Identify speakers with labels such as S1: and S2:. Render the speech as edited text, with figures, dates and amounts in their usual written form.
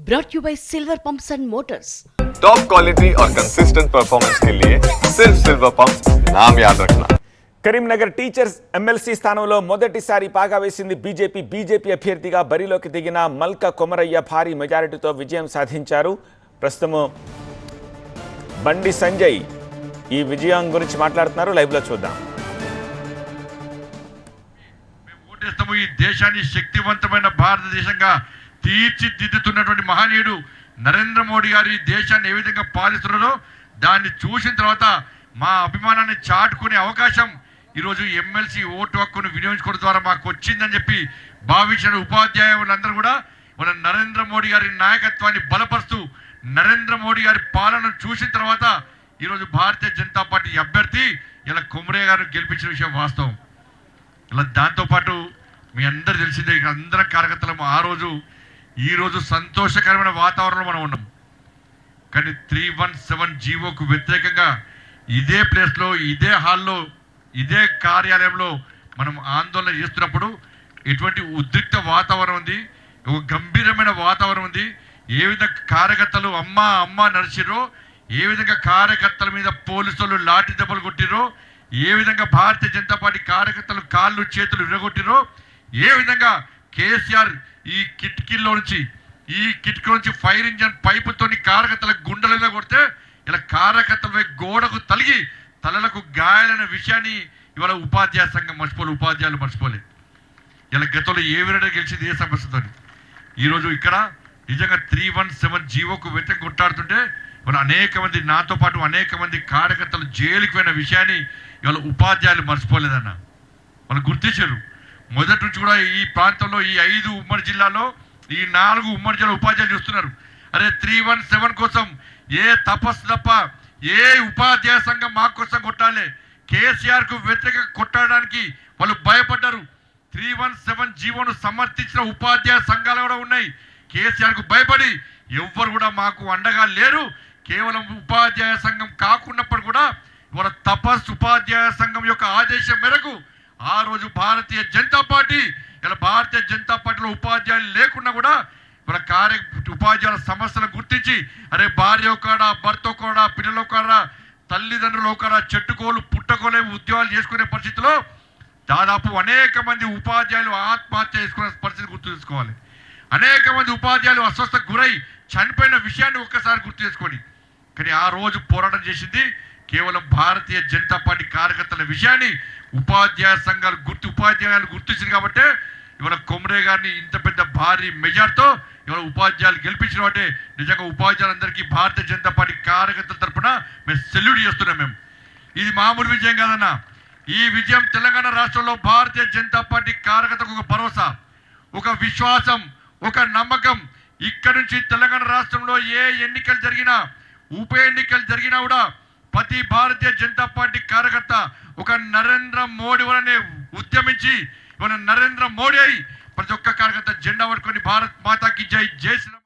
S1: brought you by Silver Pumps and Motors.
S2: Top quality और consistent performance के लिए सिर्फ सिल्वर पंप्स नाम याद रखना.
S3: కరీంనగర్ టీచర్స్ ఎమ్మెల్సీ స్థానంలో మొదటిసారి పాగా వేసింది బీజేపీ అభ్యర్థిగా బరిలోకి దిగిన మల్క కొమరయ్య భారీ మెజారిటీతో విజయం సాధించారు. ప్రస్తుతం బండి సంజయ్ ఈ విజయం గురించి మాట్లాడుతున్నారు. లైవ్ లో చూద్దాం.
S4: మేము ఓటేస్తాము. ఈ దేశాన్ని శక్తివంతమైన భారతదేశంగా తీర్చిదిద్దుతున్నటువంటి మహనీయుడు నరేంద్ర మోడీ గారు ఈ దేశాన్ని ఏ విధంగా పాలిస్తున్నారో దాన్ని చూసిన తర్వాత మా అభిమానాన్ని చాటుకునే అవకాశం ఈరోజు ఎమ్మెల్సీ ఓటు హక్కును వినియోగించుకోవడం ద్వారా మాకు వచ్చిందని చెప్పి భావించిన ఉపాధ్యాయులందరూ కూడా మన నరేంద్ర మోడీ గారి నాయకత్వాన్ని బలపరుస్తూ నరేంద్ర మోడీ గారి పాలనను చూసిన తర్వాత ఈరోజు భారతీయ జనతా పార్టీ అభ్యర్థి ఇలా కొమరయ్య గారు గెలిపించిన విషయం వాస్తవం. ఇలా దాంతోపాటు మీ అందరు తెలిసిందే, అందరం కార్యకర్తలు ఆ రోజు ఈరోజు సంతోషకరమైన వాతావరణంలో మనం ఉన్నాం. కానీ 317 జీవోకు వ్యతిరేకంగా ఇదే ప్లేస్లో, ఇదే హాల్లో, ఇదే కార్యాలయంలో మనం ఆందోళన చేస్తున్నప్పుడు ఎటువంటి ఉద్రిక్త వాతావరణం ఉంది, ఒక గంభీరమైన వాతావరణం ఉంది. ఏ విధంగా కార్యకర్తలు అమ్మ నడిచిరో, ఏ విధంగా కార్యకర్తల మీద పోలీసులు లాఠీ దెబ్బలు కొట్టిరో, ఏ విధంగా భారతీయ జనతా పార్టీ కార్యకర్తలు కాళ్ళు చేతులు విరగొట్టిరో, ఏ విధంగా కేసీఆర్ ఈ కిటికీలో నుంచి ఫైర్ ఇంజన్ పైపుతోని కార్యకర్తల గుండెల మీద కొడితే ఇలా కార్యకర్తల గోడకు తలిగి తలలకు గాయాలైన విషయాన్ని ఇవాళ ఉపాధ్యాయ సంఘం ఉపాధ్యాయులు మర్చిపోలేదు. ఇలా గతంలో ఏ విధంగా గెలిచింది ఏ సమస్యతో ఈరోజు ఇక్కడ నిజంగా 317 జీవోకు వ్యతిరేకంగా కొట్టాడుతుంటే ఇవాళ అనేక మంది, నాతో పాటు అనేక మంది కార్యకర్తలు జైలుకి పోయిన విషయాన్ని ఇవాళ ఉపాధ్యాయులు మర్చిపోలేదన్న. వాళ్ళు గుర్తించారు. మొదటి నుంచి కూడా ఈ ప్రాంతంలో ఈ 5 ఉమ్మడి జిల్లాలో, ఈ 4 ఉమ్మడి జిల్లా ఉపాధ్యాయులు చూస్తున్నారు. అరే 317 కోసం ఏ తపస్సు తప్ప ఏ ఉపాధ్యాయ సంఘం మా కోసం కొట్టాలి, కేసీఆర్ కు వ్యతిరేకంగా కొట్టడానికి వాళ్ళు భయపడ్డారు. 317 జీవోను సమర్థించిన ఉపాధ్యాయ సంఘాలు కూడా ఉన్నాయి. కేసీఆర్ కు భయపడి ఎవ్వరు కూడా మాకు అండగా లేరు. కేవలం ఉపాధ్యాయ సంఘం కాకున్నప్పుడు కూడా ఇవాళ తపస్సు ఉపాధ్యాయ సంఘం యొక్క ఆదేశం మేరకు ఆ రోజు భారతీయ జనతా పార్టీలో ఉపాధ్యాయులు లేకున్నా కూడా మన ఉపాధ్యాయుల సమస్యలను గుర్తించి అరే భార్య ఒకడా, భర్త ఒకడా, పిల్లలు ఒకడా, తల్లిదండ్రులు ఒకడా, చెట్టుకోలు పుట్టకోలే ఉద్యోగాలు చేసుకునే పరిస్థితిలో దాదాపు అనేక మంది ఉపాధ్యాయులు ఆత్మహత్య చేసుకునే పరిస్థితి గుర్తు చేసుకోవాలి. అనేక మంది ఉపాధ్యాయులు అస్వస్థకు గురై చనిపోయిన విషయాన్ని ఒక్కసారి గుర్తు చేసుకోండి. కానీ ఆ రోజు పోరాటం చేసింది కేవలం భారతీయ జనతా పార్టీ కార్యకర్తల విషయాన్ని ఉపాధ్యాయులు గుర్తించింది. కాబట్టి ఇవాళ కొమరయ్య గారిని ఇంత పెద్ద భారీ మెజార్టీతో ఇవాళ ఉపాధ్యాయులు గెలిపించడం అంటే నిజంగా ఉపాధ్యాయులందరికీ భారతీయ జనతా పార్టీ కార్యకర్తల తరఫున మేము సెల్యూట్ చేస్తున్నాం. మేము ఇది మామూలు విజయం కాదన్న. ఈ విజయం తెలంగాణ రాష్ట్రంలో భారతీయ జనతా పార్టీ కార్యకర్తలకు ఒక భరోసా, ఒక విశ్వాసం, ఒక నమ్మకం. ఇక్కడి నుంచి తెలంగాణ రాష్ట్రంలో ఏ ఎన్నికలు జరిగినా, ఉప ఎన్నికలు జరిగినా కూడా ప్రతి భారతీయ జనతా పార్టీ కార్యకర్త ఒక నరేంద్ర మోడీ వలనే ఉద్యమించి ఇవాళ నరేంద్ర మోడీ ప్రతి ఒక్క కార్యకర్త జెండా పట్టుకొని భారత్ మాతాకి జై, జై శ్రీరామ్.